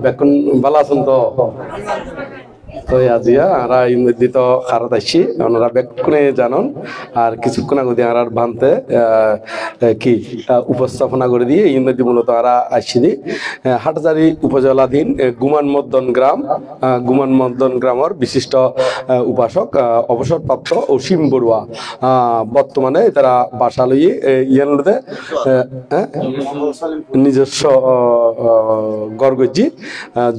বেকুন বালা আছেন তো আজিয়া আরা ইংরেজি তো খারাপ আসছি ওনারা বেকুনে জানন আর কিছুক্ষণ আগে আর ভানতে কি উপস্থাপনা করে দিয়ে ইংরেজি মূলত আরা আসছি দি হাটজারি উপজেলাধীন গুমান মদন গ্রামের বিশিষ্ট উপাসক অবসরপ্রাপ্ত অসীম বড়ুয়া বর্তমানে তারা বাসা লইয়ে ইয়ানতে নিজস্ব গড়গজি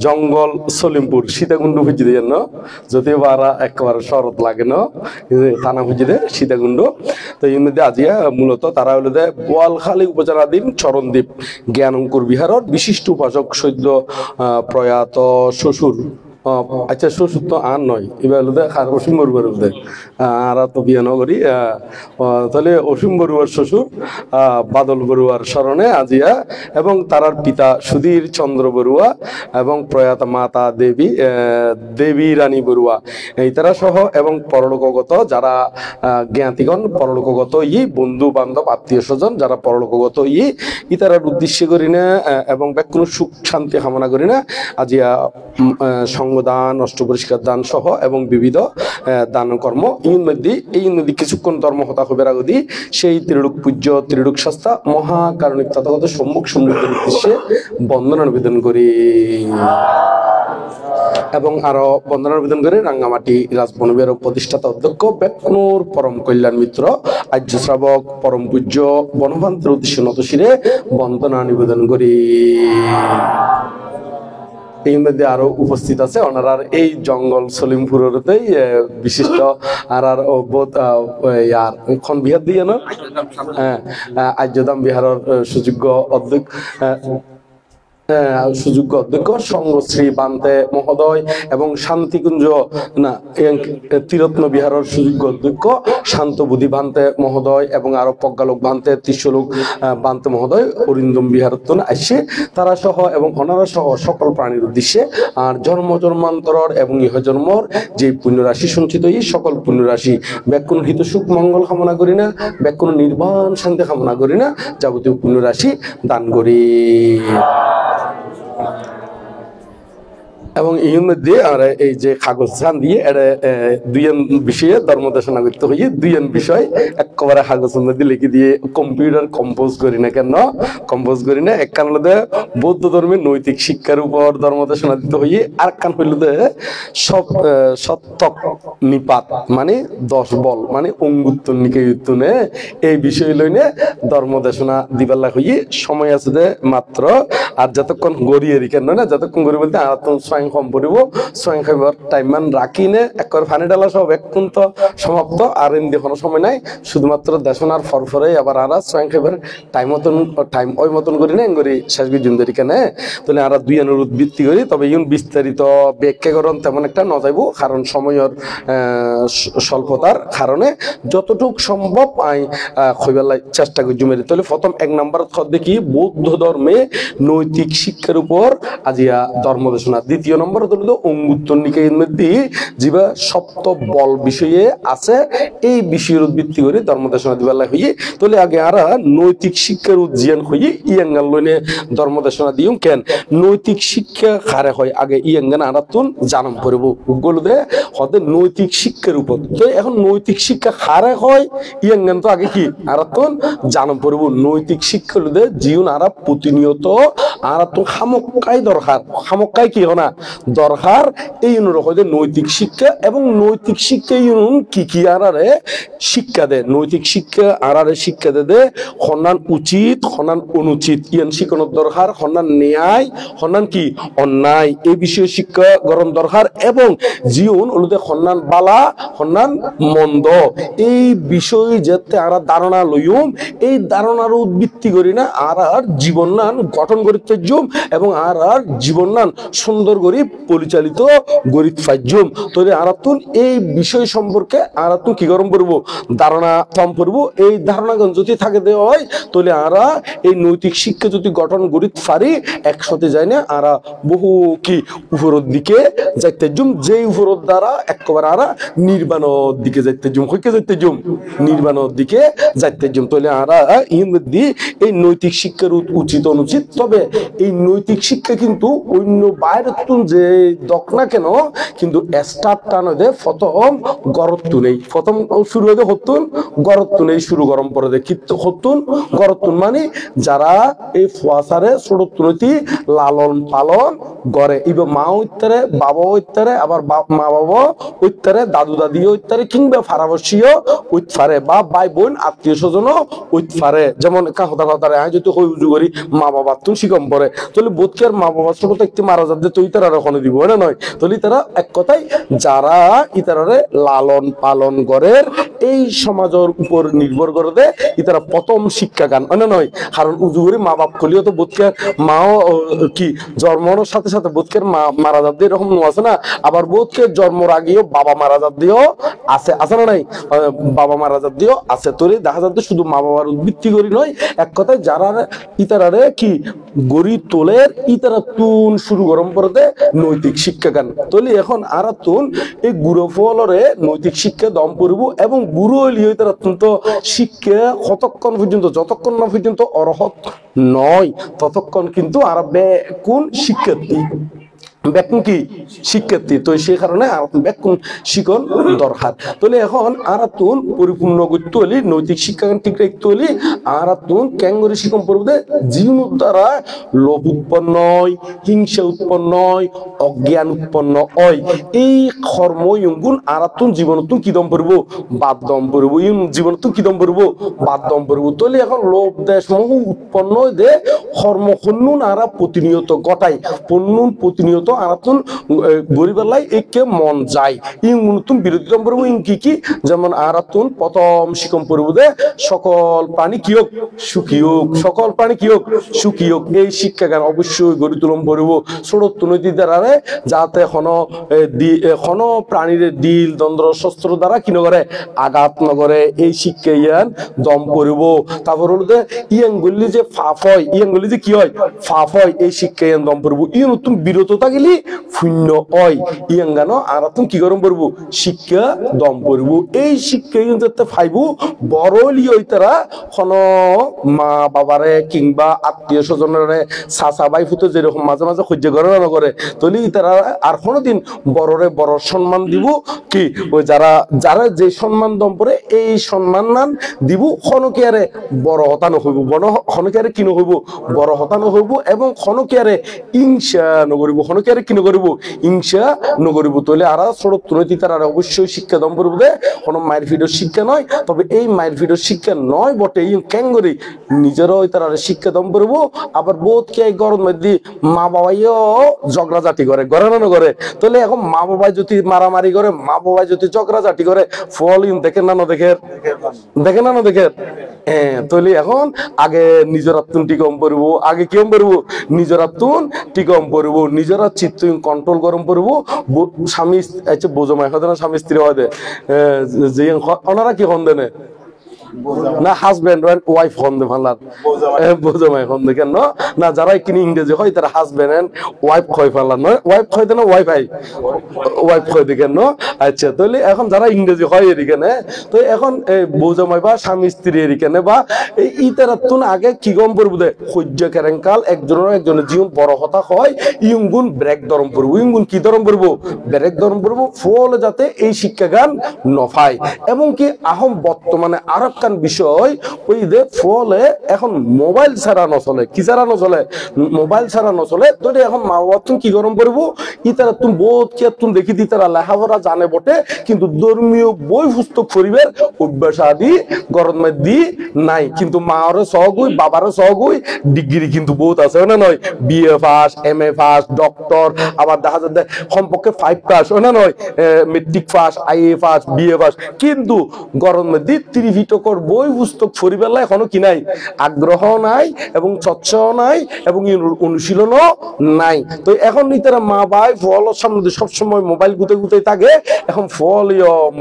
জঙ্গল সলিমপুর সীতাকুণ্ড ভুজি দিয়ে যদিও বারা একেবারে শরৎ লাগে না থানা ভুজি দে সীতাকুণ্ড তো এর মধ্যে আজিয়া মূলত তারা হলো দে বোয়ালখালী উপজেলাধীন চরণদ্বীপ জ্ঞানঙ্কুর বিহারের বিশিষ্ট উপাসক সদ্য প্রয়াত শ্বশুর আচ্ছা শ্বশুর তো আর নয় এবার হলো অসীম বড়ুয়ার হলো আর তো বিয়ে নগরী তাহলে অসীম বড়ুয়ার শ্বশুর বাদল বড়ুয়ার স্মরণে আজিয়া এবং তারার পিতা সুধীর চন্দ্র বড়ুয়া এবং প্রয়াত মাতা দেবী রানী বড়ুয়া এই তারা সহ এবং পরলোকগত যারা জ্ঞাতিগণ পরলোকগত বন্ধু বান্ধব আত্মীয় স্বজন যারা পরলোকগত ইতারার উদ্দেশ্য করি না এবং কোনো সুখ শান্তি কামনা করি না আজিয়া দান অষ্টপরিষ্কার দান সহ এবং বিবিধ দান কর্ম এই নদী কিছুক্ষণ ধর্ম হতা হবের আগদি সেই ত্রিলোক পূজ্য ত্রিলোক শাস্তা মহাকারণিক তথাগত সম্মুখ সমৃদ্ধের উদ্দেশ্যে বন্দনা নিবেদন করি এবং আরো বন্দনা নিবেদন করে রাঙ্গামাটি রাজবনবিহার প্রতিষ্ঠাতা অধ্যক্ষ বেকনুর পরম কল্যাণ মিত্র আর্য শ্রাবক পরম পূজ্য বনভান্তের উদ্দেশ্যে নতশিরে বন্দনা নিবেদন করি। এই মধ্যে আরো উপস্থিত আছে ওনার এই জঙ্গল সলিমপুরেতেই বিশিষ্ট আর খন বিহার দিয়ে না হ্যাঁ আর্যধাম বিহারের সুযোগ্য অধ্যক্ষ সংঘশ্রী বান্তে মহোদয় এবং শান্তিকুঞ্জ না ত্রিরত্ন বিহারের সুযোগ্য অধ্যক্ষ শান্তবুদ্ধি বান্তে মহোদয় এবং আরো প্রজ্ঞালোক বান্তে ত্রিশলোক বান্তে মহোদয় অরিন্দম বিহারত্তন আসছে তারা সহ এবং ওনারা সহ সকল প্রাণীর উদ্দেশ্যে আর জন্ম জন্মান্তর এবং ইহজন্মর যে পুণ্যরাশি সঞ্চিত সকল পুণ্যরাশি ব্যাকুণ হিত সুখ মঙ্গল কামনা করি না ব্যাকুণ নির্বাণ শান্তি কামনা করি না যাবতীয় পুণ্যরাশি দান করি। এবং এই মধ্যে আর এই যে কাগজ ছান দিয়ে এটা দুইজন বিষয়ে ধর্ম দেশনা করতে হইয়ে দুইজন বিষয় একেবারে কাগজের মধ্যে লিখে দিয়ে কম্পিউটার কম্পোজ করি না কেন কম্পোজ করি না এক কান হলো বৌদ্ধ ধর্মের নৈতিক শিক্ষার উপর ধর্ম দেশনা দিতে হইয়ে আর কান হইল সত্যক নিপাত মানে 10 বল মানে অঙ্গুত্তর নিকেয়ুত্তনে এই বিষয় লইনে ধর্ম দেশনা দিবার লাগ হইয়ে সময় আছে মাত্র আর যতক্ষণ গড়িয়ে কেন না যতক্ষণ গড়ি বলতে আর কম পড়ব স্বয়ং খাইবার টাইম মান রাখি নে একবার ফানি ডালা সব এখন তো সমাপ্ত আর এমনি কোনো সময় নাই শুধুমাত্র দেশনার ফরফরে আবার আর স্বয়ং খাইবার টাইম ওই মতন করি না করি শেষ বিজুম ধরি কেন তাহলে আর দুই অনুরোধ ভিত্তি করি তবে ইউন বিস্তারিত ব্যাখ্যাকরণ তেমন একটা ন যাইব কারণ সময়ের স্বল্পতার কারণে যতটুক সম্ভব আই খইবার চেষ্টা করি জুমেরি তাহলে প্রথম 1 নম্বর দেখি বৌদ্ধ ধর্মে নৈতিক শিক্ষার উপর আজিয়া ধর্মদেশনা দ্বিতীয় নম্বর হলো অঙ্গুত্তর নিকায়ের মধ্যে যেবা সপ্ত বল বিষয়ে আছে এই বিষয়ের ভিত্তি করে ধর্মদেশনা দিবার হইয়ে তাহলে আগে আর নৈতিক শিক্ষার উজ্জিয়ান হইয়ে ইয়াঙ্গান লইনে ধর্মদেশনা দিও কেন নৈতিক শিক্ষা খারে হয় আগে ইয়াঙ্গান আরাতুন জানাম পড়ব গুগল দে হতে নৈতিক শিক্ষার উপর তো এখন নৈতিক শিক্ষা খারে হয় ইয়াঙ্গান তো আগে কি আরাতুন জানাম পড়ব নৈতিক শিক্ষা লদে জীবন আরা প্রতিনিয়ত আরাতুন খামক্কাই দরকার খামক্কাই কি হনা দরকার এই অনুরোধে নৈতিক শিক্ষা এবং নৈতিক শিক্ষা কি কি আরারে শিক্ষা দেয় নৈতিক শিক্ষা আরারে শিক্ষা দে হন্নান উচিত হন্নান অনুচিত ইয়ান শিখানোর দরকার হন্নান ন্যায় হন্নান কি অন্যায় এই বিষয়ে শিক্ষা গ্রহণ দরকার এবং জীবন ওলুদে হন্নান বালা হন্নান মন্দ এই বিষয় যাতে আরা ধারণা লইম এই ধারণার উদ্ভিত্তি করি না আর জীবন নান গঠন করিতে জুম এবং আর জীবন নান সুন্দর করি করি পরিচালিত গরিব ফাইজুম তাহলে আরাতুন এই বিষয় সম্পর্কে আরাতুন কি গরম করবো ধারণা কম করবো এই ধারণা যদি থাকে দেওয়া হয় তাহলে আরা এই নৈতিক শিক্ষা যদি গঠন গড়ি পারি একসাথে যায় না আরা বহু কি উপরের দিকে যাইতে জুম যে উপরের দ্বারা একেবারে আরা নির্বাণের দিকে যাইতে জুম হইকে যাইতে জুম নির্বাণের দিকে যাইতে জুম তাহলে আরা ইংরেজি এই নৈতিক শিক্ষার উচিত অনুচিত তবে এই নৈতিক শিক্ষা কিন্তু অন্য বাইরের যে দক না কেন কিন্তু স্টার্ট টান দে প্রথম গরত্তু নেই প্রথম শুরু হতে হতুন গরত্তু নেই শুরু গরম পরে দে কিন্তু হতুন গরত্তুন মানে যারা এই ফুয়াশারে ছোটতুনতি লালন পালন করে ইবে মা হইতারে বাবা হইতারে আবার মা বাবা হইতারে দাদু দাদি হইতারে কিংবা ফারাবসীয় উৎফারে বা ভাই বোন আত্মীয় স্বজন উৎফারে যেমন কথা কথারে আমি যদি হই উজু করি মা বাবা তুমি শিকম পরে তাহলে বোধকের মা বাবা ছোট থাকতে মারা যাবে তুই তারা ওখানে দিব না নয় তাহলে তারা এক কথায় যারা ইতারারে লালন পালন করে এই সমাজের উপর নির্ভর করে দে ইতারা প্রথম শিক্ষা গান না নয় কারণ উজু করে মা বাপ কলিও তো বোধকের মাও কি জন্মর সাথে সাথে বোধকের মা মারা যাবে এরকম আছে না আবার বোধকের জন্মর আগেও বাবা মারা যাবেও আছে আছে না নাই বাবা মারা যাবেও আছে তোরে দেখা যাচ্ছে শুধু মা বাবার উদ্বৃত্তি করি নয় এক কথায় যারা ইতারারে কি গড়ি তোলের ইতারা তুন শুরু গরম পড়তে নৈতিক শিক্ষা গান তলি এখন আর তুন এই গুরু ফলরে নৈতিক শিক্ষা দম পড়ব এবং গুরু হইলে তারা অত্যন্ত শিক্ষা কতক্ষণ পর্যন্ত যতক্ষণ না পর্যন্ত অরহত নয় ততক্ষণ কিন্তু আর কোন শিক্ষার্থী ব্যাকুন কি শিক্ষার্থী তো সেই কারণে ব্যাকুন শিখন দরকার তাহলে এখন আরাতুন পরিপূর্ণ করতে হলে নৈতিক শিক্ষা ঠিক রাখতে হলে আরাতুন ক্যাঙ্গরি শিখন পড়বে জীবন দ্বারা লোভ উৎপন্ন হয় হিংসা উৎপন্ন হয় অজ্ঞান উৎপন্ন হয় এই কর্ম ইঙ্গুন আরাতুন জীবনতুন কি দম পড়ব বাদ দম পড়ব জীবনতুন কি দম পড়ব বাদ দম পড়ব তাহলে এখন লোভ দেশ মোহ উৎপন্ন দে কর্ম হন্নুন আরা প্রতিনিয়ত গটাই পন্নুন প্রতিনিয়ত আরাতুন গরিবেলাই একে মন যায় ইং নতুন বিরোধী পড়ব ইং কি যেমন আরাতুন প্রথম শিকম পড়ব দে সকল প্রাণী কি হোক সুখী হোক সকল প্রাণী কি হোক সুখী হোক এই শিক্ষা জ্ঞান অবশ্যই গড়ি তুলম পড়ব ছোট নদী দ্বারা যাতে হন প্রাণীর দিল দন্দ্র শস্ত্র দ্বারা কি নগরে আঘাত নগরে এই শিক্ষা ইয়ান দম পড়ব তারপর হলো ইয়াং গলি যে ফাফ হয় ইয়াং গলি যে কি হয় ফাফ হয় এই শিক্ষা ইয়ান দম পড়ব ই নতুন বিরত থাকিলে শূন্য হয় ইয়াং গান আর তুমি কি গরম পড়ব শিক্ষা দম পড়ব এই শিক্ষা যাতে ফাইব বড়লি ওই তারা কোন মা বাবারে কিংবা আত্মীয় স্বজনরে চাচা ভাই ফুটো যেরকম মাঝে মাঝে সহ্য করে না করে তলি তারা আর কোনোদিন বড়রে বড় সম্মান দিব কি ওই যারা যারা যে সম্মান দম পড়ে এই সম্মান নান দিব খনকিয়ারে বড় হতানো হইব বড় খনকিয়ারে কি নহইব বড় হতানো হইব এবং খনকিয়ারে হিংসা নগরিব খনকিয়ারে কি নগরিব হিংসা নগরিব তলে আর ছোট নৈতিক তারা অবশ্যই শিক্ষা দম পড়ব দে কোনো মায়ের ভিডিও শিক্ষা নয় তবে এই মায়ের ভিডিও শিক্ষা নয় বটে এই ক্যাঙ্গরি নিজেরও তারা শিক্ষা দম পড়ব আবার বোধ কে গরম মধ্যে মা বাবাইও ঝগড়াঝাটি করে ঘরে না করে তাহলে এখন মা বাবাই যদি মারামারি করে মা বাবাই যদি ঝগড়াঝাটি করে ফল দেখেন না দেখেন না দেখেন হ্যাঁ তাহলে এখন আগে নিজের আত্মন টিকম পড়ব আগে কিরম পড়ব নিজের আত্মন টিকম পড়ব নিজের চিত্ত কন্ট্রোল গরম পড়ব স্বামী আচ্ছা বোঝমাই হয় না স্বামী স্ত্রী হয় যে ওনারা কি হন দেনে না হাজবেন্ড এন্ড ওয়াইফ হন দে ভালার বোঝমাই হন দে কেন না যারা কিনি ইংরেজি হয় তারা হাজবেন্ড এন্ড ওয়াইফ হয় ফালার নয় ওয়াইফ হয় না ওয়াইফ হয় দেখেন ন আচ্ছা তাহলে এখন যারা ইংরেজি হয় এদিকে তো এখন বোঝমাই বা স্বামী স্ত্রী এদিকে বা এই তারাতুন আগে কি গম পড়ব দে সহ্য কেরেঙ্কাল একজনের জীবন বড় হতা হয় ইংগুন ব্রেক ধরম পড়ব ইংগুন কি ধরম পড়ব ব্রেক ধরম পড়ব ফলে যাতে এই শিক্ষা গান নফায় এবং কি আহম বর্তমানে আর বিষয় ওই যে ফলে এখন মোবাইল ছাড়া নচলে কি ছাড়া নচলে মোবাইল ছাড়া নচলে তো এখন মা বাবা তুমি কি গরম করবো ই তারা তুমি বোধ কি তুমি দেখি দি তারা লেখাপড়া জানে বটে কিন্তু ধর্মীয় বই পুস্তক পরিবের অভ্যাস আদি গরম দি নাই কিন্তু মারও সহগুই বাবারও সহগুই ডিগ্রি কিন্তু বহুত আছে না নয় BA pass MA pass doctor আবার দেখা যাচ্ছে কমপক্ষে 5 পাস না নয় matric pass IA pass BA pass কিন্তু গরম দি 3 ফিট ফলর বই পুস্তক পরিবেলা এখনো কি নাই, আগ্রহ নাই এবং চর্চাও নাই এবং অনুশীলনও নাই। তো এখন ইতারা মা ভাই ফলের সামনে সবসময় মোবাইল গুতে গুতে থাকে। এখন ফল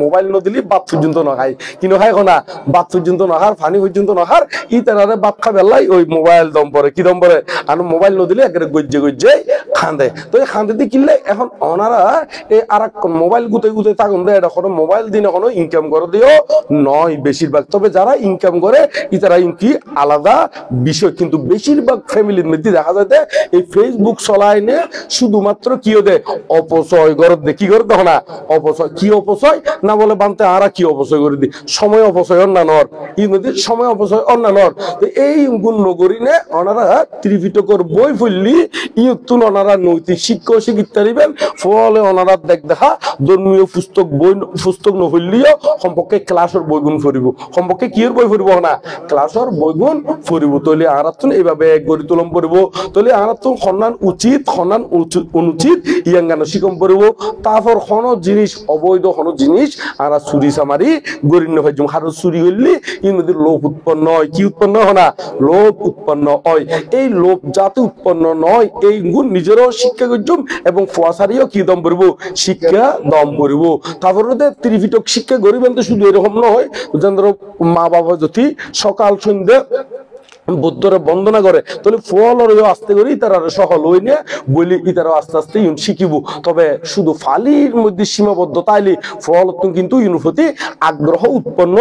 মোবাইল ন দিলি বাদ পর্যন্ত না খায়, কিন্তু খায় না বাদ পর্যন্ত নহার পানি পর্যন্ত নহার ইতারারে বাদ খাবেলাই ওই মোবাইল দম পরে কি দম পরে আর মোবাইল ন দিলে একেবারে গজ্জে গজ্জে খান্দে। তো এই খান্দে দিয়ে কিনলে এখন ওনারা এই আর মোবাইল গুতে গুতে থাকুন দেয়, এটা কোনো মোবাইল দিন এখনো ইনকাম করে দিও নয় বেশিরভাগ। তবে যারা ইনকাম করে ইতারা কি আলাদা বিষয়, কিন্তু বেশিরভাগ ফ্যামিলির মধ্যে দেখা যায় এই ফেসবুক চলায় নে শুধুমাত্র কি দে অপচয় করে দে। কি করে দেখো না অপচয়, কি অপচয় না বলে বানতে আর কি অপচয় করে দি, সময় অপচয় অন্যান্যর ই নদী সময় অপচয় অন্যান্যর। তো এই গুণ নগরী নে ওনারা ত্রিপিটকর বই ফুললি ইয়তুন ওনারা নৈতিক শিক্ষা শিক্ষিত দিবেন। ফলে ওনারা দেখা ধর্মীয় পুস্তক বই পুস্তক নহলিও সম্পর্কে ক্লাসের বইগুণ ফুরিব, সম্পর্কে কিয়ের বই ফুরিব না ক্লাসের বইগুণ ফুরিব। তৈলি আরাতুন এইভাবে গড়ি তুলম পড়ব। তৈলি আরাতুন সন্ধান উচিত সন্ধান অনুচিত ইয়াঙ্গানো শিকম পড়ব। তারপর কোনো জিনিস অবৈধ কোনো জিনিস আর চুরি চামারি গরিন্য হয়ে যাম। কারণ চুরি হইলি ই নদীর লোভ উৎপন্ন হয়, কি উৎপন্ন হয় না লোভ উৎপন্ন হয়। এই লোভ যাতে উৎপন্ন নয় এই গুণ নিজেরও শিক্ষা করছুম এবং ফুয়াশারিও কি দম পড়ব শিক্ষা দম পড়ব। তারপরে ত্রিপিটক শিক্ষা গরিবেন তো শুধু এরকম নয়, যেন মা বাবা যদি সকাল সন্ধ্যা বুদ্ধরে বন্দনা করে তাহলে ফল আস্তে করে তারা সহল হই নিয়ে বলি তারা আস্তে আস্তে শিখিব। তবে শুধু ফালির মধ্যে সীমাবদ্ধ তাইলে ফল কিন্তু ইউনিফতি আগ্রহ উৎপন্ন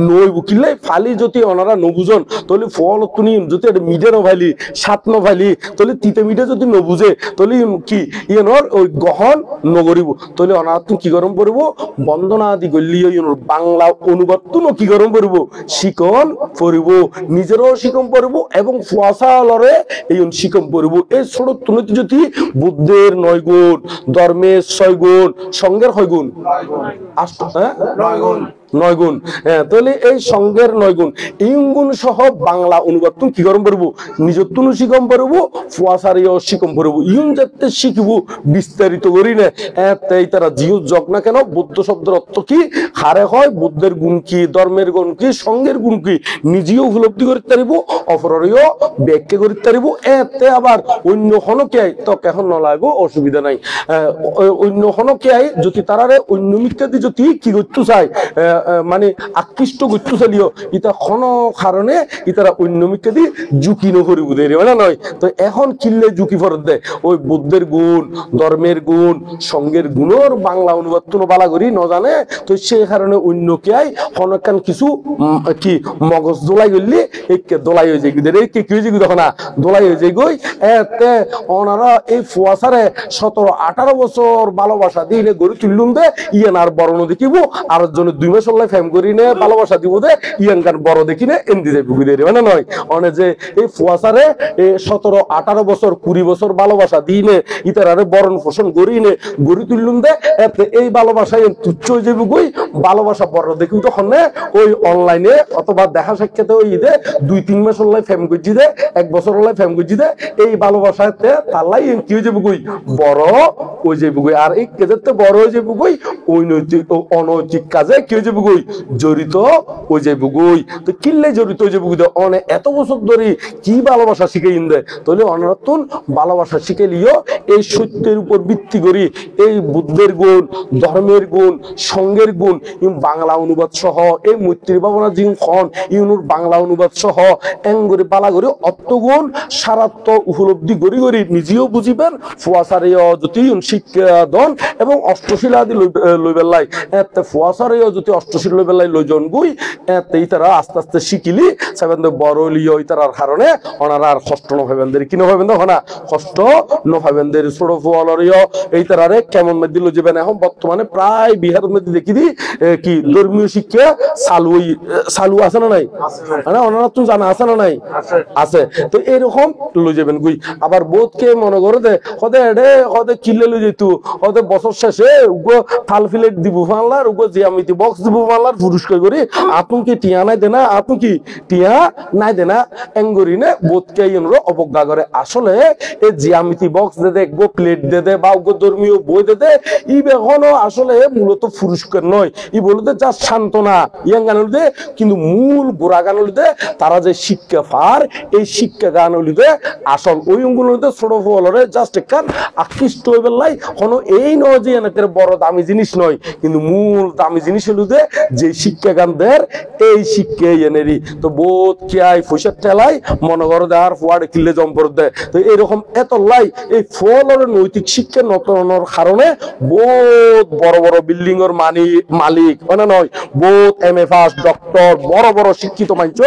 নই বুকিলে ফালি যদি ওনারা নবুঝন তাহলে ফল তুমি যদি মিডে নভাইলি সাত নভাইলি তাহলে তিতে মিডে যদি নবুঝে তাহলে কি ইয়নর ওই গহন নগরিব। তাহলে ওনারা তুমি কি গরম পড়ব বন্দনা আদি গলি বাংলা অনুবাদ তুনো কি গরম পড়ব শিকন পড়ব, নিজেরও শিকম পড়ব এবং ফুয়াশালরে এই শিকম পড়ব। এই ছোট তুমি যদি বুদ্ধের 9 গুণ, ধর্মের 6 গুণ, সঙ্গের 6 গুণ 9 গুণ, হ্যাঁ তাহলে এই সঙ্গের 9 গুণ এই গুণ সহ বাংলা অনুবাদ তুমি কি গরম পড়ব নিজের তুনু শিকম পড়ব, ফুয়াশারিও শিকম পড়ব। ইউন যাতে শিখব বিস্তারিত করি না এই তারা জিউ জগ না কেন বুদ্ধ শব্দের অর্থ কি হারে হয়, বুদ্ধের গুণ কি, ধর্মের গুণ কি, সঙ্গের গুণ কি নিজেও উপলব্ধি করতে পারিব, অপরেও ব্যাখ্যা করতে পারিব। এতে আবার অন্য হনকে তো এখন নলাইব অসুবিধা নাই। অন্য হনকে যদি তারারে অন্য মিথ্যাদি যদি কি করতে চায় মানে আকৃষ্ট করতে চালিও ইতা কোন কারণে ইতারা অন্য মিথ্যাদি ঝুঁকি নকরিব দেয় মানে নয়। তো এখন কিনলে ঝুঁকি ফরত দেয় ওই বুদ্ধের গুণ, ধর্মের গুণ, সঙ্গের গুণের বাংলা অনুবাদ তো বালা করি ন জানে। তো সেই কারণে অন্য কে হনকান কিছু কি মগজ দোলাই গলি একে দোলাই হয়ে যায় কি হয়ে যায় দেখো না দোলাই হয়ে যায় গই। এতে ওনারা এই ফুয়াশারে 17-18 বছর ভালোবাসা দিলে গড়ি তুললুম দে ইয়ান আর বড় দেখিব আর জন্য 2 মাস হল্লাই ফ্যাম করি নে ভালোবাসা দিব দে ইয়ান কার বড় দেখি নে এমদি যাই বুকি দেয় মানে নয়। অনে যে এই ফুয়াশারে 17-18 বছর 20 বছর ভালোবাসা দিনে ইতারারে বরণ পোষণ করি নে গড়ি তুললুম দে এতে এই ভালোবাসায় তুচ্ছ হয়ে যাবে গই। ভালোবাসা বড় দেখি তখন ওই অনলাইনে অথবা দেখা সাক্ষাতে ওই দে 2-3 মাস হল্লাই ফ্যাম করছি দে 1 বছর হল্লাই ফ্যাম করছি দে এই ভালোবাসাতে তালাই কি হয়ে যাবে গই বড় হয়ে যাবে গই। আর এই কেজেতে বড় হয়ে যাবে গই অনৈতিক অনৈতিক কাজে কি হয়ে যাবে গই জড়িত হয়ে যাবে গই। তো কিনলে জড়িত হয়ে যাবে গই অনে এত বছর ধরে কি ভালোবাসা শিখে ইন্দে তাহলে অনরতন ভালোবাসা শিখে লিও এই সত্যের উপর ভিত্তি করি এই বুদ্ধের গুণ, ধর্মের গুণ, সঙ্গের গুণ বাংলা অনুবাদ সহ এই মৈত্রী ভাবনা জিন খন ইউনুর বাংলা অনুবাদ সহ এঙ্গরে বালা করে অর্থগুণ সারাত্ম উপলব্ধি করি করি নিজেও বুঝিবেন ফুয়াশারেও যদি শিক্ষা দন এবং অষ্টশীলা আদি লইবেলাই এতে ফুয়াশারেও যদি অষ্টশীল লইবেলাই লইজন গুই এতে ইতারা আস্তে আস্তে শিখিলি সেবেন বড় লিও ইতারার কারণে ওনারা আর কষ্ট নভাবেন দেরি কি নভাবেন দেখো না কষ্ট নভাবেন দেরি ছোট ফুয়ালরিও এই তারারে কেমন মধ্যে লই যাবেন। এখন বর্তমানে প্রায় বিহারের মধ্যে দেখি দি কি ধর্মীয় শিক্ষা চালু আছে না নাই না ওনারা তো জানা আছে না নাই আছে। তো এরকম লই যাবেন গুই আবার বোধকে মনে করে দে হদে এডে হদে কিনলে লই লই যেত ওদের বছর শেষে উগো থাল ফিলেট দিব ফানলার উগো জ্যামিতি বক্স দিব ফানলার পুরস্কার করি আপন কি টিয়া নাই দেনা আপন কি টিয়া নাই দেনা এঙ্গরি নে বোধকে ইনরো অবজ্ঞা করে আসলে এই জ্যামিতি বক্স দে দে গো প্লেট দে দে বা উগো ধর্মীয় বই দে দে ই বেখনো আসলে মূলত পুরস্কার নয় ই বলতে যা সান্ত্বনা ইয়াং গান দে কিন্তু মূল গোড়া গান দে তারা যে শিক্ষা পার এই শিক্ষা গান দে আসল ওই অঙ্গুলোতে ছোট ফলরে জাস্ট একখান আকৃষ্ট হইবে লাই কোনো এই নয় যে এনাকের বড় দামি জিনিস নয় কিন্তু মূল দামি জিনিস হলো যে শিক্ষা গানদের এই শিক্ষা এনেরি তো বোধ কিয়াই পয়সা ঠেলাই মনে করো দেওয়ার ফুয়ারে কিনলে জম্পর দেয় তো এরকম এত লাই এই ফলর নৈতিক শিক্ষা নতনের কারণে বোধ বড় বড় বিল্ডিং এর মালিক মানে নয় বোধ MA পাস ডক্টর বড় বড় শিক্ষিত মানুষ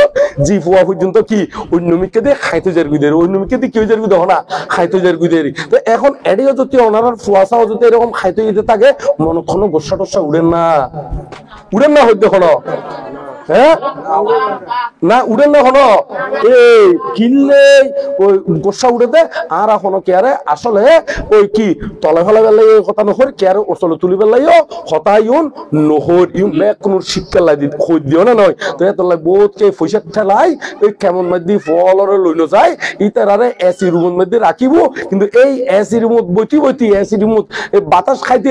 জি ফুয়া পর্যন্ত কি অন্যমিককে দিয়ে খাইতে যার গুদের অন্যমিককে দিয়ে কেউ যার গুদ না খাইতে যার গুদের তো এখন এডিও যদি ওনার ফুয়াশাও যদি এরকম খাইতে যেতে থাকে মনে কোনো গোসা টোসা উড়েন না হইতে হলো হ্যাঁ না উড়েন না হলো এই কিনলে ওই গোসা উড়ে দে আর এখনো কেয়ারে আসলে ওই কি তলে ফেলা বেলাই কথা নহর কেয়ারে ওসলে তুলি বেলাইও হতাই নহর ইউ ব্যাক কোন শিক্ষা লাই দিও না নয় তো এত লাই বহুত কে পয়সা ঠেলাই ওই কেমন মধ্যে ফলরে লইনো যায় ইতারারে এসি রুমের মধ্যে রাখিব কিন্তু এই এসি রুমত বইতি এসি রুমত এই বাতাস খাইতে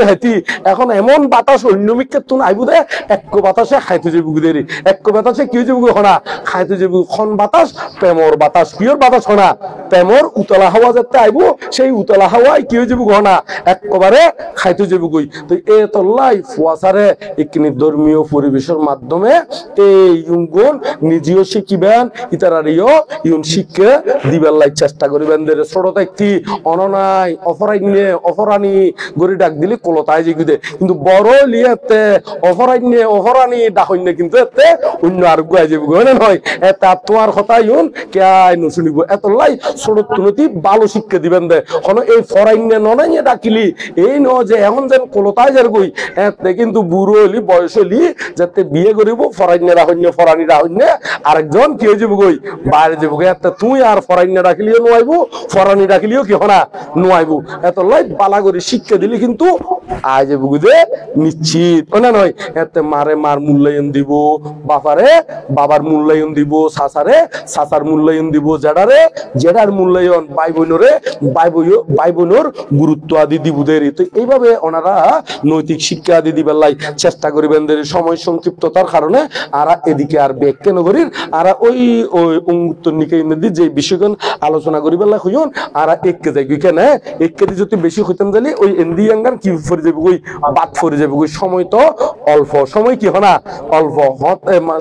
এখন এমন বাতাস অন্যমিককে তুন আইবু দে এক বাতাসে খাইতে যাবি গুদেরি এক বাতাসে কি যাবি হনা খাইতে যাবি খন বাতাস প্রেমর বাতাস কিয়র বাতাস হনা প্রেমর উতলা হাওয়া যেতে আইবো সেই উতলা হাওয়ায় কি যাবি হনা একবারে খাইতে যাবি গই তো এ তল্লাই ফুয়াসারে একনি ধর্মীয় পরিবেশের মাধ্যমে এই ইউগুন নিজেও শিখিবেন ইতারারিও ইউন শিক্ষা দিবার লাই চেষ্টা করিবেন দের ছোট একটি অননাই অফরানি গড়ি ডাক দিলে কলতায় জিগুদে কিন্তু বড় লিয়াতে অফরানি ডাকইনে কিন্তু এতে অন্য আর গুয়াই যাবি গনে নয় এটা তোমার কথা ইউন কেয়াই নশুনিব এত লাই ছোট তুনতি ভালো শিক্ষা দিবেন দে হনো এই ফরাইনে ননাইয়ে ডাকিলি এই ন যে এখন যেন কলতায় যার গই এতে কিন্তু বুড়ো হলি বয়স হলি যাতে বিয়ে করিব ফরাইনে ফরানি রাহন্য আরেকজন কি হয়ে যাবো গই বাইরে যাবো এত তুই আর ফরাইনে ডাকিলিও নোয়াইবো ফরানি ডাকিলিও কি হনা নোয়াইবো এত লাই বালাগরি শিক্ষা দিলি কিন্তু আয় যাবো গুদে নিশ্চিত না নয় এতে মারে মার মূল্যায়ন দিব বাবার মূল্যায়ন দিব সাসার মূল্যায়ন দিব জেডার মূল্যায়ন ভাই বোনের গুরুত্ব আদি দিবুদের তো এইভাবে ওনারা নৈতিক শিক্ষা আদি দিবার লাই চেষ্টা করিবেন সময় সংক্ষিপ্ততার কারণে আর এদিকে আর ব্যাগ কেন করির আর ওই উত্তর নিকাই নদী যে বিষয়গুলো আলোচনা করিবার লাই হইন আর এককে যাই কেন এককে যদি বেশি হইতাম জানি ওই এন্দি আঙ্গার কি ফরে যাবে ওই বাদ ফরে যাবে ওই সময় তো অল্প সময় কি হনা অল্প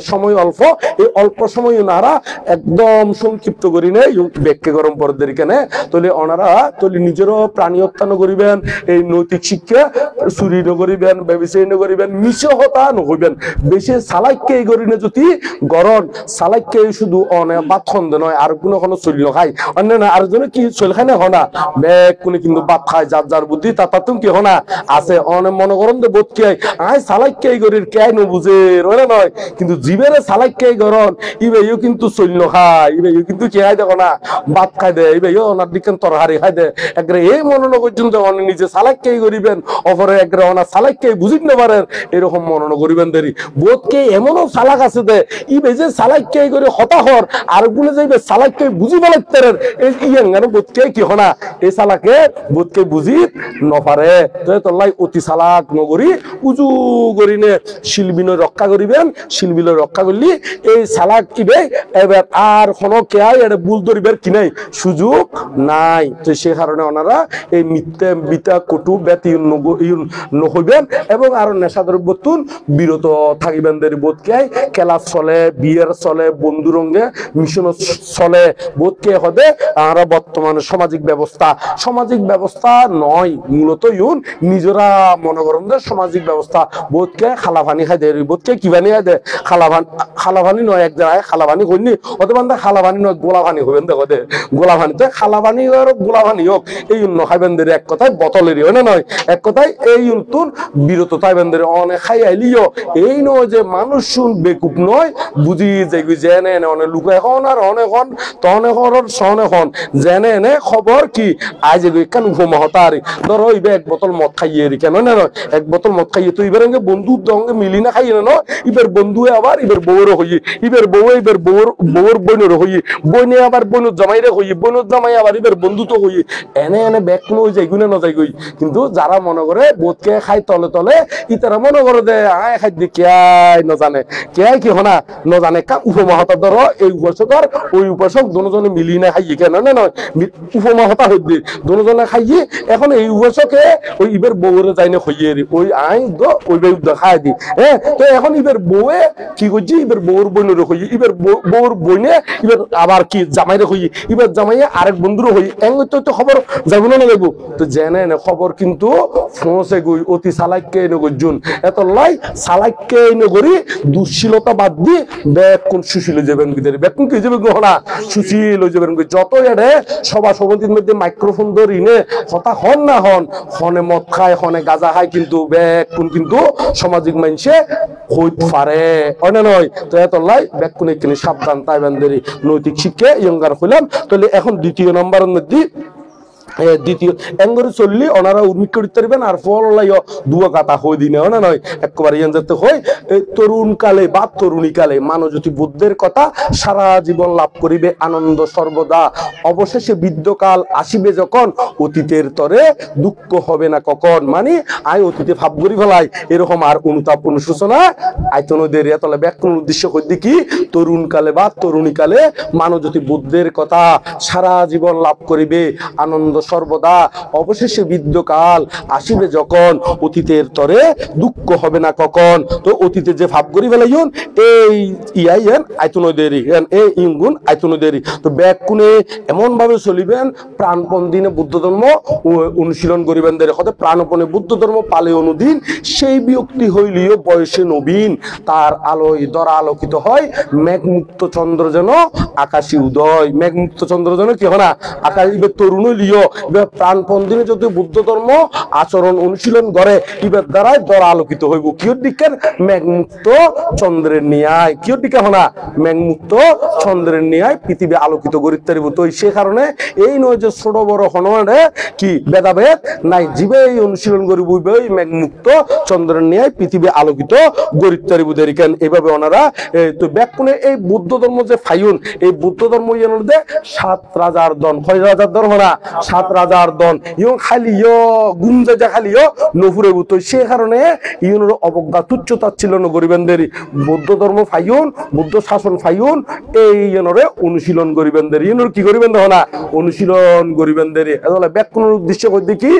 সময় অল্প এই অল্প সময় ওনারা একদম সংক্ষিপ্ত করি নেই ব্যাগকে গরম পরদের কেন তাহলে ওনারা তাহলে নিজেরও প্রাণী হত্যা করিবেন এই নৈতিক শিক্ষা চুরি নকরিবেন ব্যবসায়ী নকরিবেন মিশে হতা নহইবেন বেশি সালাইকে এই করি না যদি গরম সালাইকে শুধু অনে বাদ খন্দ নয় আর কোনো চলি খায় অন্য না আর জন্য কি চল খায় না হনা ব্যাগ কোনে কিন্তু বাদ খায় যার বুদ্ধি তাতাতুম কি হনা আছে অনে মনে করম যে বোধ কি আয় সালাইকে এই করির কে নবুঝে রয়ে নয় কিন্তু জীবের সালাইকে গরম ইবেও কিন্তু চল খায় ইবেও কিন্তু কে আয় দেখো না বাদ খাই দে ইবেও ওনার দিকে তরহারি খাই দে একরে এই মনন পর্যন্ত অনে নিজে সালাইকে করিবেন অপরে একরে ওনা সালাইকে বুঝিত না পারেন এরকম মনন করিবেন দেরি বোধকে এমনও সালাক আছে দে ইবে যে সালাইকে করে হতাহর আর গুলো যাইবে সালাইকে বুঝিব লাগতেন এই ইয়াঙ্গানো বোধকে কি হনা এই সালাকে বোধকে বুঝিত নপারে তো তোলাই অতি সালাক নগরী উজু করিনে শিলবিন রক্ষা করিবেন শিলবিল রক্ষা করলি এই সালাক ইবে এবার আর কোনো কেয়াই এটা ভুল ধরিবার কি নাই সুযোগ নাই তো সে কারণে ওনারা এই মিথ্যা বিতা কটু ব্যতি নহইবেন এবং আরো নেশাদ্রব্য তুন বিরত থাকিবেন দের বোধকে খেলা চলে বিয়ের চলে বন্ধু রঙ্গে মিশন চলে বোধকে হদে আমরা বর্তমানে সামাজিক ব্যবস্থা নয় মূলত ইউন নিজেরা মনে করেন যে সামাজিক ব্যবস্থা বোধকে খালা পানি খাই দেয় বোধকে কি পানি খাই দেয় খালাভানি নয় এক জায়গায় খালাভানি হইনি অথবা খালাভানি নয় গোলাভানি হবেন দেখো দে গোলাভানি তো খালাভানি হোক গোলাভানি হোক এই খাইবেনদের এক কথায় বোতলেরই হয় না নয় এক কথায় এই তুন বিরত থাইবেনদের অনেক খাই আইলিও এই নয় যে মানুষ শুন বেকুব নয় বুঝি যে জেনে এনে অনেক লুক এখন আর অনেকক্ষণ তনে হরর সনে হন জেনে এনে খবর কি আজ কেন উপমহতারি ধরো ইবে এক বোতল মদ খাইয়ে কেন না নয় এক বোতল মদ খাইয়ে তো এবার বন্ধুর দঙ্গে মিলি না খাইয়ে না এবার বন্ধু আবার এবার বউরও হইয়ে এবার বউর বইনেরও হইয়ে বইনে আবার বইনুর জামাইরে হইয়ে বইনুর জামাই আবার এবার বন্ধু তো হইয়ে এনে এনে ব্যাগ কোনো যাইগু না যাই গই কিন্তু যারা মনে করে বোধকে খাই তলে তলে ইতারা মনে করে যে আয় খাই দি কেয়াই নজানে কেয়াই কি হনা নজানে কা উপমহতা ধরো এই উপাসক ওই উপাসক দুজনে মিলি না খাইয়ে কেন না নয় উপমহতা হইতে দুজনে খাইয়ে এখন এই উপাসকে ওই ইবের বউরে যাই না হইয়ে ওই আই ওই বে খাই দি হ্যাঁ তো এখন ইবের বউয়ে কি করছি এবার বউর বইনের হই এবার বউর বইনে এবার আবার কি জামাইরে হই এবার জামাইয়ে আরেক বন্ধুরও হই এং তো খবর যাবো না যাবো তো জেনে না খবর কিন্তু ফোঁসে গই অতি সালাইকে এনে গজুন এত লাই সালাইকে এনে করি দুঃশীলতা বাদ দিয়ে ব্যাগ কোন সুশীল যাবেন ভিতরে ব্যাগ কোন কি যাবে না সুশীল যাবেন যত এড়ে সভা সমিতির মধ্যে মাইক্রোফোন ধরি নে হতা হন না হন হনে মদ খায় হনে গাঁজা খায় কিন্তু ব্যাগ কোন কিন্তু সামাজিক মানুষে হইতে পারে নয় তো এত লাই ব্যাগ কোন একখানে সাবধান তাইবানদের নৈতিক শিক্ষা ইয়ঙ্গার হইলাম তাহলে এখন দ্বিতীয় নম্বরের মধ্যে দ্বিতীয় এঙ্গরে চললি ওনারা উর্মিক করতে পারবেন আর ফল লাইও দুয়া কথা হই দিনে না নয় একবারে ইয়ান যেতে হয় তরুণ কালে বা তরুণী কালে মানবজ্যোতি বুদ্ধের কথা সারা জীবন লাভ করিবে আনন্দ সর্বদা অবশেষে বৃদ্ধকাল আসিবে যখন অতীতের তরে দুঃখ হবে না কখন মানে আই অতীতে ভাব করি ফেলাই এরকম আর অনুতাপ অনুশোচনা আয়তনদের এতলে ব্যাকরণ উদ্দেশ্য করতে কি তরুণ কালে বা তরুণী কালে মানবজ্যোতি বুদ্ধের কথা সারা জীবন লাভ করিবে আনন্দ সর্বদা অবশেষে বৃদ্ধকাল আসিবে যখন অতীতের তরে দুঃখ হবে না কখন তো অতীতে যে ভাব করি ফেলাইন এই ইয়াইন আয়তনদেরই এই ইঙ্গুন আয়তনদেরই তো ব্যাগ কোনে এমন ভাবে চলিবেন প্রাণপণ দিনে বুদ্ধ ধর্ম অনুশীলন করিবেনদের হতে প্রাণপণে বুদ্ধ ধর্ম পালে অনুদিন সেই ব্যক্তি হইলিও বয়সে নবীন তার আলোয় দরা আলোকিত হয় মেঘমুক্ত চন্দ্র যেন আকাশী উদয় মেঘমুক্ত চন্দ্র যেন কি হয় না আকাশ তরুণ লিও প্রাণপণ দিনে যদি বুদ্ধ ধর্ম আচরণ অনুশীলন করে ইবের দ্বারাই দরা আলোকিত হইব কিয়র দিকের মেঘমুক্ত চন্দ্রের ন্যায় কিয়র দিকে হনা মেঘমুক্ত চন্দ্রের ন্যায় পৃথিবী আলোকিত করিতে পারিব তো সে কারণে এই নয় যে ছোট বড় হনরে কি ভেদাভেদ নাই জীবে এই অনুশীলন করিব এই মেঘমুক্ত চন্দ্রের ন্যায় পৃথিবী আলোকিত করিতে পারিব দেরিকেন এইভাবে ওনারা তো ব্যাকুনে এই বুদ্ধ ধর্ম যে ফাইন এই বুদ্ধ ধর্ম ইয়ে 7 রাজার দন 6 রাজার দন হনা 7 রাজার দন ইয়ং খালিও গুমজা যা খালিও নফুরে বুতো সে কারণে ইউনের অবজ্ঞা তুচ্ছ তাচ্ছিল্য করিবেনদের বৌদ্ধ ধর্ম ফাইন বুদ্ধ শাসন ফাইন এই ইয়নরে অনুশীলন করিবেনদের ইউনের কি করিবেন না অনুশীলন করিবেনদের এতলে ব্যাকুনের উদ্দেশ্য করতে কি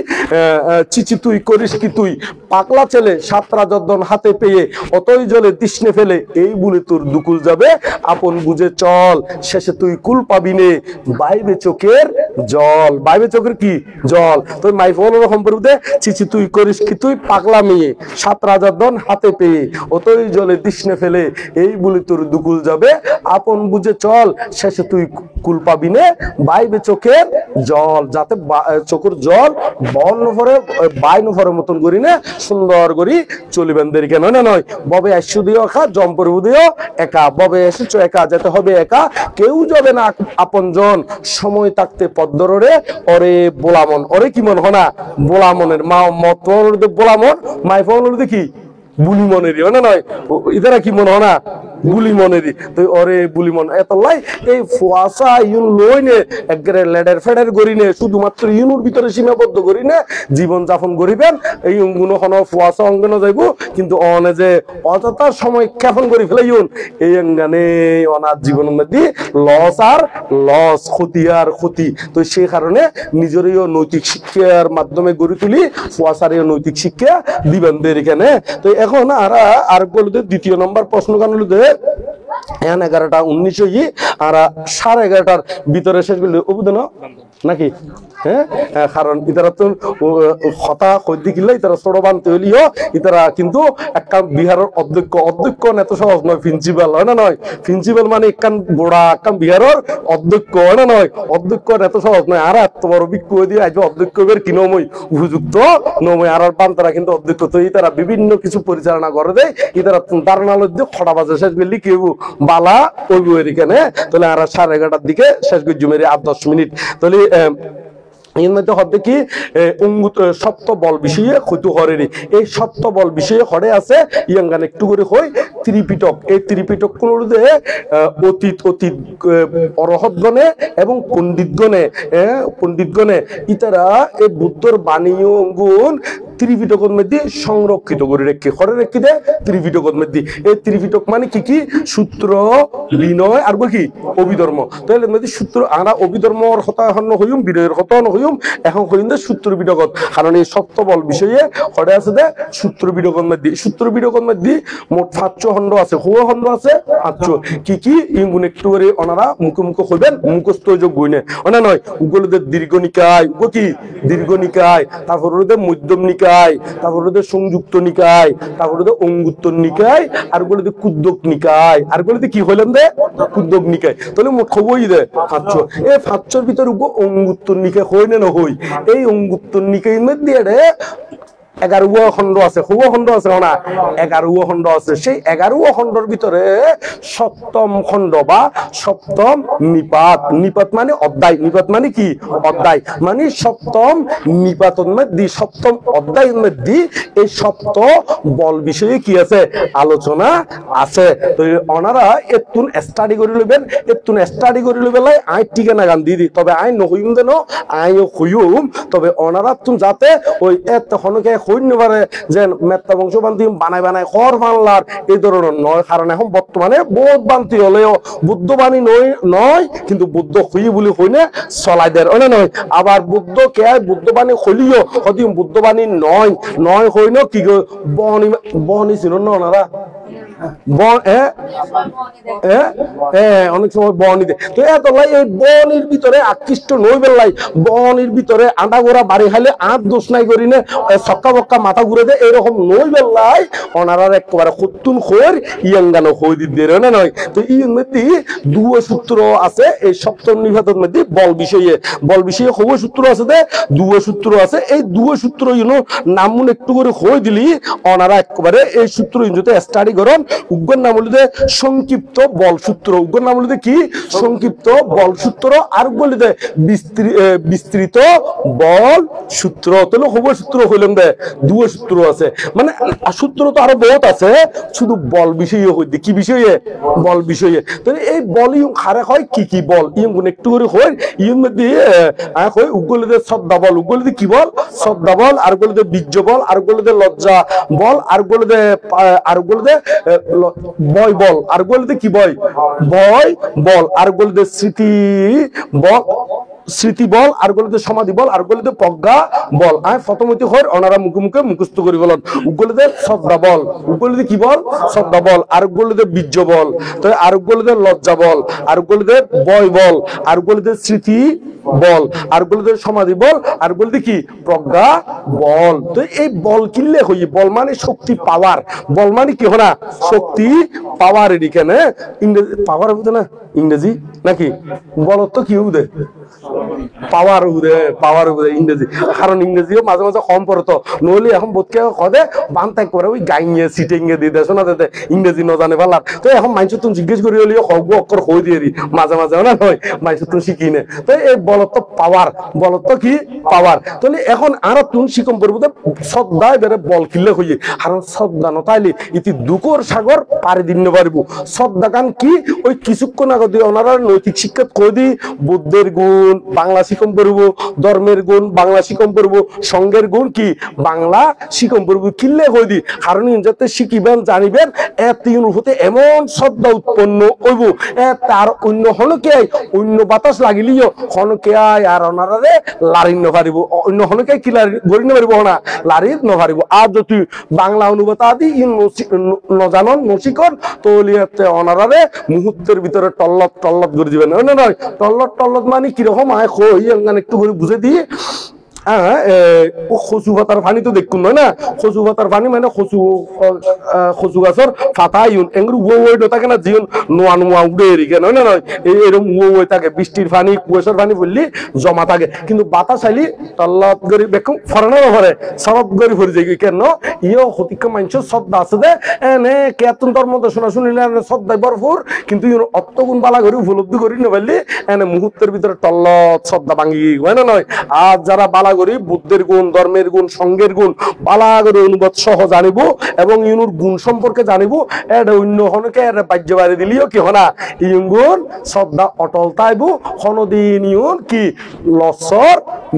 চিচি তুই করিস কি তুই পাগলা ছেলে 7 রাজার দন হাতে পেয়ে অতই জলে তৃষ্ণে ফেলে এই বলে তোর দুকুল যাবে আপন বুঝে চল শেষে তুই কুল পাবি নে বাইবে চোখের জল বাইবে চোখের কি জল তুই মাই ফোন সম্পর্কে চিচি তুই করিস কি তুই পাগলা মেয়ে 7 রাজার দন হাতে পেয়ে অতই জলে তৃষ্ণে ফেলে এই বলে তোর দুকুল যাবে আপন বুঝে চল শেষে তুই কুল পাবি নে বাইবে চোখের জল যাতে চোখের জল বল নফরে বাই নফরের মতন করি না সুন্দর করি চলিবেন দেরি কেন না নয় ববে আইসু দিও একা জম্পর দিও একা ববে এসেছো একা যেতে হবে একা কেউ যাবে না আপনজন সময় থাকতে পদ্মরে ওরে বোলামন ওরে কি মন হনা বোলামনের মা মত বোলামন মাই ফোন দেখি বুলি মনেরই না নয় ইদারা কি মনে হয় না বুলি মনেরই তো ওরে বুলি মন এত লাই এই ফুয়াশা ইউন লইনে একবারে লেডার ফেডার করিনে শুধুমাত্র ইউনুর ভিতরে সীমাবদ্ধ করিনে জীবন যাপন করিবেন এই অঙ্গুন হন ফুয়াশা অঙ্গনে যাইব কিন্তু অনে যে অযথা সময় ক্ষেপণ করি ফেলাইন এই অঙ্গানে অনার জীবনের মধ্যে লস আর লস ক্ষতি আর ক্ষতি তো সেই কারণে নিজেরও নৈতিক শিক্ষার মাধ্যমে গড়ে তুলি ফুয়াশারও নৈতিক শিক্ষা দিবেন এখানে তো এখন আর বলতে দ্বিতীয় নম্বর প্রশ্ন কান হলো 11টা 19 আর 11:30টার ভিতরে শেষ করলে নাকি হ্যাঁ কারণ ইতারা তো কথা কইতে গেলে ইতারা ছোট বানতে হইলেও ইতারা কিন্তু একটা বিহারের অধ্যক্ষ এত সহজ নয় প্রিন্সিপাল হয় না নয় প্রিন্সিপাল মানে একখান গোড়া একখান বিহারের অধ্যক্ষ হয় না নয় অধ্যক্ষ এত সহজ নয় আর এত বড় বিক্ষ দিয়ে আজ অধ্যক্ষ বের কি নমই উপযুক্ত নমই আর বান্তারা কিন্তু অধ্যক্ষ তো ইতারা বিভিন্ন কিছু পরিচালনা করে দেয় ইতারা ধারণা লজ্জে খটা বাজে শেষ করলি কেউ বালা ওই এখানে তাহলে আর 11:30টার দিকে শেষ করছি মেরে 8-10 মিনিট তাহলে এর মধ্যে হবে কি সপ্ত বল বিষয়ে হইতো হরেরি এই সপ্ত বল বিষয়ে হরে আছে ইয়াঙ্গান একটু করে হই ত্রিপিটক এই ত্রিপিটক কোন অতীত অরহতগণে এবং পণ্ডিতগণে ইতারা এই বুদ্ধর বাণী গুণ ত্রিপিটকের মধ্যে সংরক্ষিত করে রেখে হরে রেখে দেয় ত্রিপিটকের মধ্যে এই ত্রিপিটক মানে কি সূত্র বিনয় আর কি অভিধর্ম তাহলে মধ্যে সূত্র আমরা অভিধর্মর হতাহন্য হইম বিনয়ের হতাহন হইম এখন কইন্দে সূত্র বিডগত কারণ এই সপ্তবল বিষয়ে হরে আছে দে সূত্র বিডগত মধ্যে মোট 500 খণ্ড আছে হুয়া খণ্ড আছে 500 কি ইগুন একটু করে ওনারা মুখে কইবেন মুখস্থ যোগ বইনে ওনা নয় উগলদের দীর্ঘনিকায় কি দীর্ঘনিকায় তারপর ওদের মধ্যম নিকায় তারপর ওদের সংযুক্ত নিকায় তারপর ওদের অঙ্গুত্তর নিকায় আর ওগুলোতে কুদ্দক নিকায় আর ওগুলোতে কি হইলাম দে কুদ্দক নিকায় তাহলে মোট খবরই দে 500 এই 500 ভিতর অঙ্গুত্তর নিকায় হইনে না হই এই অঙ্গুত্তর নিকায়ের মধ্যে 11 খণ্ড আছে হুয়া খণ্ড আছে না 11 খণ্ড আছে সেই 11 খণ্ডের ভিতরে সপ্তম খণ্ড বা সপ্তম নিপাত মানে অধ্যায় নিপাত মানে কি অধ্যায় মানে সপ্তম নিপাতের মধ্যে সপ্তম অধ্যায়ের মধ্যে এই সপ্ত বল বিষয়ে কি আছে আলোচনা আছে তো ওনারা এতুন স্টাডি করে লইবেন লাই আই ঠিকানা গান দিদি তবে আই নহইম দেন আইও হইম তবে ওনারা তুন যাতে ওই এত হনকে হইনবারে যে মেত্তা বংশবান্তি বানাই খর বাংলার এই ধরনের নয় কারণ এখন বর্তমানে বহুত বান্তি হলেও বুদ্ধবাণী নয় কিন্তু বুদ্ধ হই বলি হইনে চলাই দেয় ওনা নয় আবার বুদ্ধ কে বুদ্ধবাণী হলিও হদি বুদ্ধবাণী নয় হইন কি বহনি ছিল না ওনারা অনেক সময় বহনি দেয় তো এত লাই এই বহনির ভিতরে আকৃষ্ট নই বেলাই বহনির ভিতরে আটা গোড়া বাড়ি খাইলে আট দোষ নাই করি না সক্কা বক্কা মাথা ঘুরে দেয় এরকম নই বেলাই ওনারার একবারে সত্তুন খোর ইয়াঙ্গানো হই দিতে না নয় তো ইয়ের মধ্যে দুয় সূত্র আছে এই সপ্তম নিপাতের মধ্যে বল বিষয়ে হবো সূত্র আছে দে দুয় সূত্র আছে এই দুয় সূত্র নাম একটু করে হই দিলি ওনারা একবারে এই সূত্র ইঞ্জুতে স্টাডি করেন উগ্গর নাম হলো সংক্ষিপ্ত বল সূত্র উগ্গর নাম হলো কি সংক্ষিপ্ত বল সূত্র আর বলি দে বিস্তৃত বল সূত্র তাহলে হবো সূত্র হইলাম দে দুয় সূত্র আছে মানে সূত্র তো আরো বহুত আছে শুধু বল বিষয়ে হইতে কি বিষয়ে বল বিষয়ে তাহলে এই বল ইউং খারে হয় কি বল ইউং একটু করে হয় ইউং মধ্যে হয় উগ্গলিতে শ্রদ্ধা বল উগ্গলিতে কি বল শ্রদ্ধা বল আর গুলিতে বীর্য বল আর গুলিতে লজ্জা বল আর গুলিতে বয় বল আর গুলিতে কি বয় বল আর গুলিতে স্মৃতি বল আর গুলিতে সমাধি বল আর গুলিতে প্রজ্ঞা বল প্রথমত হয় ওনারা মুখে মুখস্থ করি বলেন উগুলিতে শ্রদ্ধা বল উগুলিতে কি বল শ্রদ্ধা বল আর গুলিতে বীর্য বল তো আর গুলিতে লজ্জা বল আর গুলিতে বয় বল আর গুলিতে স্মৃতি বল আর গুলিতে সমাধি বল আর গুলিতে কি প্রজ্ঞা বল তো এই বল কিনলে হই বল মানে শক্তি পাওয়ার বল মানে কি হয় না শক্তি পাওয়ার এখানে ইংরেজি পাওয়ার বুঝে না ইংরেজি নাকি বল তো কি বুঝে পাওয়ার ইংরেজি কারণ ইংরেজিও মাঝে মাঝে কম পড়তো নইলে এখন বোধকে কদে বান্তাই করে ওই গাইয়ে সিটিংয়ে দিয়ে দেয় শোনা দেয় ইংরেজি ন জানে পারলাম তো এখন মানুষ তুমি জিজ্ঞেস করি হলেও হব অক্ষর হয়ে দিয়ে দি মাঝে মাঝে না নয় মানুষ তুমি শিখি নে তো এই বলত পাওয়ার বলত কি পাওয়ার তাহলে এখন আর তুমি শিকম পড়বো শ্রদ্ধা এবারে বল কিনলে হইয়ে কারণ শ্রদ্ধা নতাইলে ইতি দুঃখর সাগর পাড়ি দিন পারব শ্রদ্ধা গান কি ওই কিছুক্ষণ আগে দিয়ে ওনারা নৈতিক শিক্ষা কই দি বুদ্ধের গুণ বাংলা শিকম পড়ব ধর্মের গুণ বাংলা শিকম পড়ব সঙ্গের গুণ কি বাংলা শিকম পড়ব কিনলে হই দি কারণ যাতে শিখিবেন জানিবেন এর হতে এমন শ্রদ্ধা উৎপন্ন হইব তার অন্য হনকে অন্য বাতাস লাগিলিও হনকে আর ওনারে লারি নপারিব অন্য হনকে কি গড়ি নপারিব না লারি নপারিব আর যদি বাংলা অনুবাদ আদি নজানন নশিকন তলিয়াতে ওনারে মুহূর্তের ভিতরে টল্লত টল্লত করে দিবেন না নয় টল্লত টল্লত মানে কিরকম আয় কই একটু করে বুঝে দিয়ে কচু পাতার পানি তো দেখুন নয় না কচু পাতার পানি মানে কচু গাছের পাতা ইউন এগুলো ওই থাকে না জিউন নোয়া নোয়া উড়ে এরিকে নয় না নয় এরকম ওই থাকে বৃষ্টির পানি কুয়াশার পানি পড়লি জমা থাকে কিন্তু বাতাস আইলি তল্লত গরি বেকুম ফরানো ভরে সরব গরি ভরে যাই কেন ইয়ে হতিকা মানুষের শ্রদ্ধা আছে দে এনে কেতন তোর মতো শোনা শুনিলে শ্রদ্ধায় ভরপুর কিন্তু অত্যগুণ বালা করে উপলব্ধি করি না পারলি এনে মুহূর্তের ভিতরে তল্লত শ্রদ্ধা ভাঙি হয় না নয় আর যারা বালা বুদ্ধের গুণ ধর্মের গুণ সঙ্গের গুণ পালা করে অনুবাদ সহ জানিব এবং ইউনুর গুণ সম্পর্কে জানিব এটা অন্য হনকে বাহ্য বাড়ি দিলিও কি হনা ইউন গুণ শ্রদ্ধা অটল তাইব হনদিন ইউন কি লসর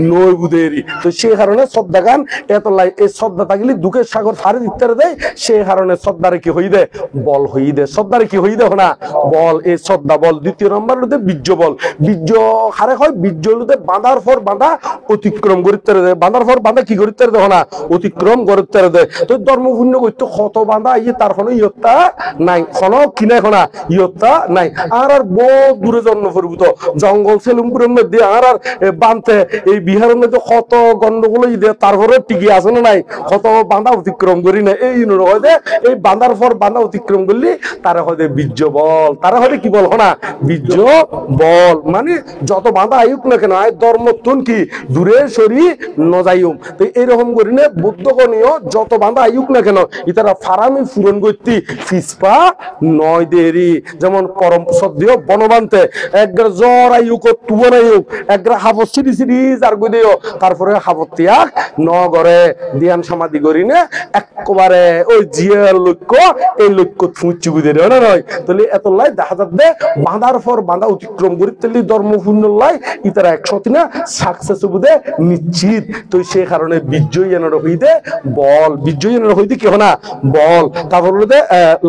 নই বুদেরি তো সেই কারণে শ্রদ্ধা গান এত লাই এই শ্রদ্ধা থাকলে দুঃখের সাগর ফারে দিতে দেয় সেই কারণে শ্রদ্ধারে কি হই দে বল হই দে শ্রদ্ধারে কি হই দে না বল এই শ্রদ্ধা বল দ্বিতীয় নম্বর হতে বীর্য বল বীর্য হারে হয় বীর্য হতে বাঁধার পর বাঁধা অতিক্রম করতে দেয় বাঁধার পর বাঁধা কি করতে দেখো না অতিক্রম করতে দেয় তো ধর্মপূর্ণ করতে কত বাঁধা ইয়ে তার কোনো ইয়ত্তা নাই কোনো কিনা খনা ইয়ত্তা নাই আর বহু দূরে জন্ম পরিভূত জঙ্গল সেলুমপুরের মধ্যে আর বাঁধতে এই বিহারের মধ্যে কত গন্ডগোল তারপরে টিকি আছে না নাই কত বাঁধা অতিক্রম করি না এই হয়তো এই বাঁধার পর বাঁধা অতিক্রম করলি তারা হয়তো বীর্য বল তারা হয়তো কি বল না বীর্য বল মানে যত বাঁধা আয়ুক না কেন আয় ধর্ম তুন কি দূরে সরি নজাইম তো এইরকম করি না বুদ্ধগণীয় যত বাঁধা আয়ুক না কেন ইতারা ফারামি ফুরন করতে ফিসপা নয় দেরি যেমন পরম সদ্য বনবান্তে একগ্র জ্বর আয়ুক তুবন আয়ুক একগ্র হাবত সিরি সিরি যার গদিও তারপরে হাবত ত্যাগ নগরে ধ্যান সমাধি করি না একবারে ওই জিয়ার লক্ষ্য এই লক্ষ্য ফুঁচি বুঝে না নয় তাহলে এত লাই দেখা যাচ্ছে বাঁধার পর বাঁধা অতিক্রম করি তাহলে ধর্মপূর্ণ লাই ইতারা একসাথে না সাকসেস বুঝে নিশ্চিত তো সেই কারণে বিজয়ী এনার হইতে বল বিজয়ী এনার হইতে কি না বল তারপর হলো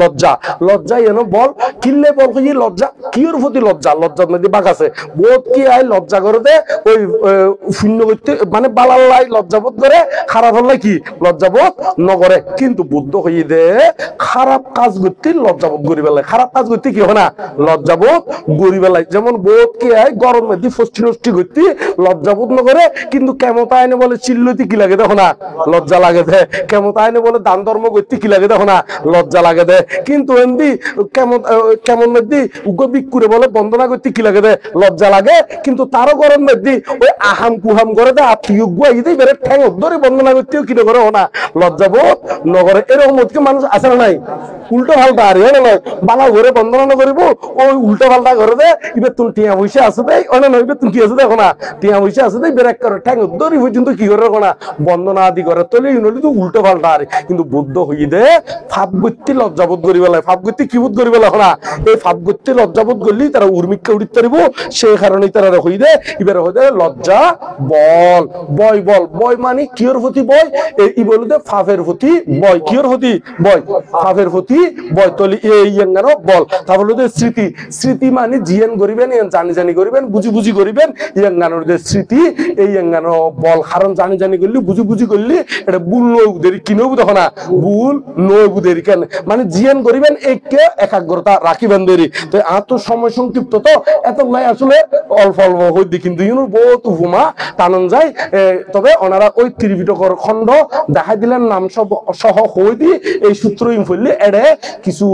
লজ্জা লজ্জা এন বল কিনলে বল হই লজ্জা কিওর প্রতি লজ্জা লজ্জার মধ্যে বাঘ আছে বোধ কি আয় লজ্জা করে দে ওই শূন্য করতে মানে বালার লাই লজ্জাবোধ করে খারাপ হলে কি লজ্জাবোধ নগরে কিন্তু বুদ্ধ হই দে খারাপ কাজ করতে লজ্জাবোধ করি বেলায় খারাপ কাজ করতে কি হয় না লজ্জাবোধ গরি বেলায় যেমন বোধ কি আয় গরম মধ্যে ফষ্টি নষ্টি করতে লজ্জাবোধ নগরে কিন্তু কেমতা আইনে বলে চিল্লতি কি লাগে দেখো না লজ্জা লাগে দে কেমতা আইনে বলে দান ধর্ম করতে কি লাগে দেখো না লজ্জা লাগে দে কিন্তু এমনি কেমন মধ্যে উগ্রবিক করে বলে বন্দনা করতে কি লাগে দে লজ্জা লাগে কিন্তু তারও গরম মধ্যে ওই আহাম কুহাম করে দে আত্মীয় গুয়াই বেড়ে ঠ্যাং ধরে বন্দনা করতেও কি করে না লজ্জাবোধ নগরে এরকম মানুষ আছে না নাই উল্টো পাল্টা আর নয় বালা ঘরে বন্দনা করিব ওই উল্টো পাল্টা করে দে এবার তুমি টিয়া পয়সা আছে দেয় অন্য নয় তুমি কি আছে দেখো না টিয়া পয়সা আছে দেয় বেরেক করে ঠ্যাং ধরি পর্যন্ত কি করে না বন্দনা আদি করে তলে তো উল্টো পাল্টা আর কিন্তু বুদ্ধ হই দে ফাপ গতি লজ্জাবোধ করি বেলায় ফাপ গতি কি বোধ করি বেলা না এই ফাপ গতি লজ্জাবোধ করলেই তারা উর্মিককে উড়িতে পারিব সেই কারণে তারা হই দে এবার হই দে লজ্জা বল বয় বল বয় মানে কিয়র প্রতি বয় এই বলতে ফাফের প্রতি বয় কিয়র প্রতি বয় ফাফের প্রতি বয় তলি এই ইয়াঙ্গানো বল তারপর হলো স্মৃতি স্মৃতি মানে জিয়ান করিবেন জানি জানি করিবেন বুঝি বুঝি করিবেন ইয়াঙ্গানোর যে স্মৃতি এই ইয়াঙ্গানো বল কারণ জানি জানি করলি বুঝি বুঝি করলি এটা ভুল নয় বুধেরি কিনেও দেখো না ভুল নয় বুধেরি কেন মানে জিয়ান করিবেন একে একাগ্রতা রাখিবেন দেরি তো আর তো সময় সংক্ষিপ্ত তো এত লাই আসলে অল্প অল্প হইতে কিন্তু ইউনুর বহুত উপমা টানন যায় তবে ওনারা ওই ত্রিপিটকর খণ্ড দেখাই দিলেন নাম সহ হই দি এই সূত্র ফেললে এড়ে কিছু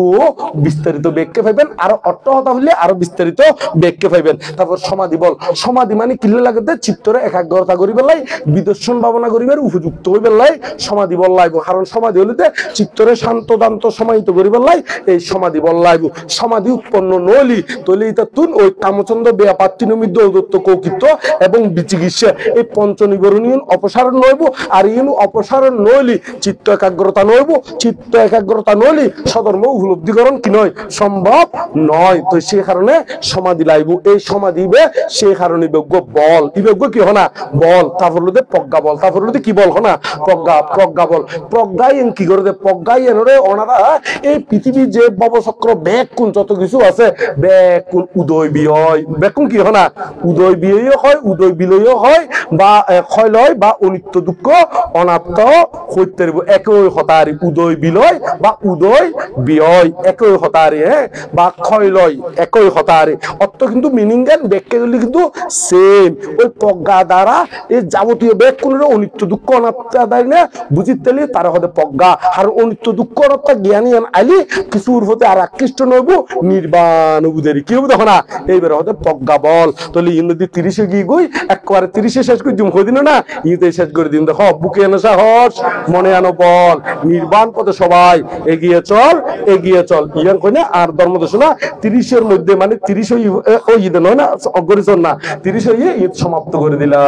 বিস্তারিত ব্যাখ্যা পাইবেন আর অর্থ হতা হইলে আরো বিস্তারিত ব্যাখ্যা পাইবেন তারপর সমাধি বল সমাধি মানে কিলে লাগতে চিত্তরে একাগ্রতা করি বেলাই বিদর্শন ভাবনা করিবার উপযুক্ত হই বেলাই সমাধি বল লাইব কারণ সমাধি হলিতে চিত্তরে শান্ত দান্ত সমাহিত করি বেলাই এই সমাধি বল লাইব সমাধি উৎপন্ন নলি তলি তুন ওই কামচন্দ্র বেয়াপাত্তিনমিদ্য ঔদত্ত কৌকিত্ব এবং বিচিকিৎসা এই পঞ্চনিবরণীয় অপসারণ নইব আর ইউন অপসারণ নইলি চিত্ত একাগ্রতা নইব চিত্ত একাগ্রতা নইলি সধর্ম উপলব্ধিকরণ কি নয় সম্ভব নয় তো সেই কারণে সমাধি লাইব এই সমাধি সেই কারণে বিজ্ঞ বল বিজ্ঞ কি হনা বল তারপর হলো প্রজ্ঞা বল তারপর হলো কি বল হনা প্রজ্ঞা প্রজ্ঞা বল প্রজ্ঞাই কি করে দে প্রজ্ঞাই এনরে ওনারা এই পৃথিবী যে ভবচক্র ব্যাগ কোন যত কিছু আছে ব্যাগ কোন উদয় বিয় ব্যাগ কোন কি হনা উদয় বিয়ও হয় উদয় বিলয়ও হয় বা ক্ষয় লয় বা অনিত্য দুঃখ অনাত্ম হইতে পারব একে একই হতারি উদয় বিলয় বা উদয় বিয় একই হতারি হ্যাঁ বা ক্ষয়লয় একই হতারি অর্থ কিন্তু মিনিং জ্ঞান ব্যাখ্যাগুলি কিন্তু সেম ওই প্রজ্ঞা দ্বারা এই যাবতীয় ব্যাখ্যাগুলো অনিত্য দুঃখ অনাত্মা দেয় না বুঝিতে তারা হতে প্রজ্ঞা আর অনিত্য দুঃখ অনাত্মা জ্ঞানী আইলি কিছুর হতে আর আকৃষ্ট নব নির্বাণ বুঝেরি কেউ দেখো না এইবার হতে প্রজ্ঞা বল তাহলে ইন্দি 30-এ গিয়ে গই একবারে 30-এ শেষ করে দিম হদিন না ইতে শেষ করে দিন দেখো বুকে এনে সাহস মনে আনো বল নির্বাণ পথে সবাই এগিয়ে চল ইয়ান কই না আর ধর্ম দর্শনা 30-এর মধ্যে মানে 30 ওই ঈদ নয় না অগ্রসর না 30 হয়ে ঈদ সমাপ্ত করে দিলাম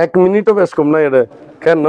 1 মিনিটও বেশ কম না এটা কেন